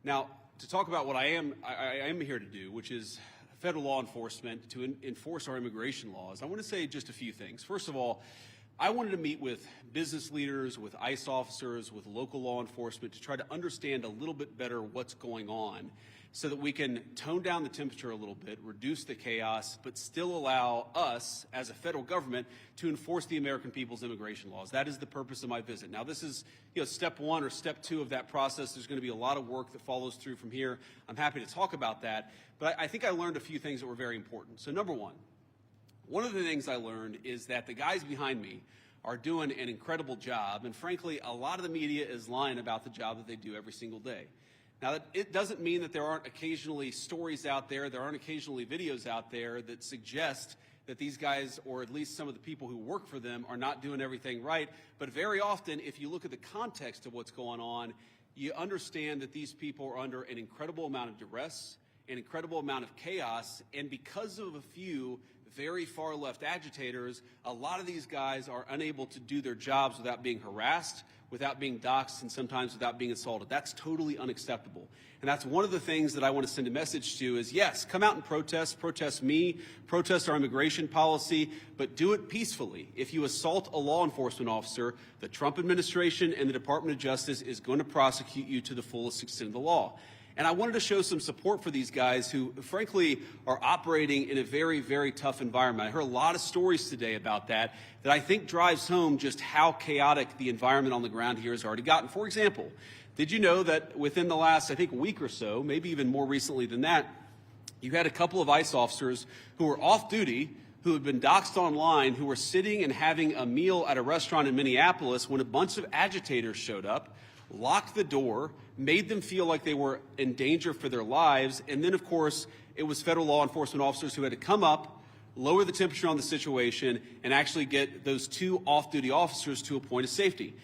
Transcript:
Now, to talk about what I am here to do, which is federal law enforcement to enforce our immigration laws, I want to say just a few things. First of all, I wanted to meet with business leaders, with ICE officers, with local law enforcement to try to understand a little bit better what's going on so that we can tone down the temperature a little bit, reduce the chaos, but still allow us as a federal government to enforce the American people's immigration laws. That is the purpose of my visit. Now, this is step one or step two of that process. There's going to be a lot of work that follows through from here. I'm happy to talk about that, but I think I learned a few things that were very important. So number one of the things I learned is that the guys behind me are doing an incredible job, and frankly, a lot of the media is lying about the job that they do every single day. Now, it doesn't mean that there aren't occasionally stories out there, there aren't occasionally videos out there that suggest that these guys, or at least some of the people who work for them, are not doing everything right. But very often, if you look at the context of what's going on, you understand that these people are under an incredible amount of duress, an incredible amount of chaos, and because of a few very far left agitators, a lot of these guys are unable to do their jobs without being harassed, without being doxxed, and sometimes without being assaulted. That's totally unacceptable. And that's one of the things that I want to send a message to is, yes, come out and protest me, protest our immigration policy, but do it peacefully. If you assault a law enforcement officer, the Trump administration and the Department of Justice is going to prosecute you to the fullest extent of the law. And I wanted to show some support for these guys who, frankly, are operating in a very, very tough environment. I heard a lot of stories today about that I think drives home just how chaotic the environment on the ground here has already gotten. For example, did you know that within the last, I think, week or so, maybe even more recently than that, you had a couple of ICE officers who were off duty, who had been doxxed online, who were sitting and having a meal at a restaurant in Minneapolis when a bunch of agitators showed up, locked the door, made them feel like they were in danger for their lives, and then, of course, it was federal law enforcement officers who had to come up, lower the temperature on the situation, and actually get those two off-duty officers to a point of safety.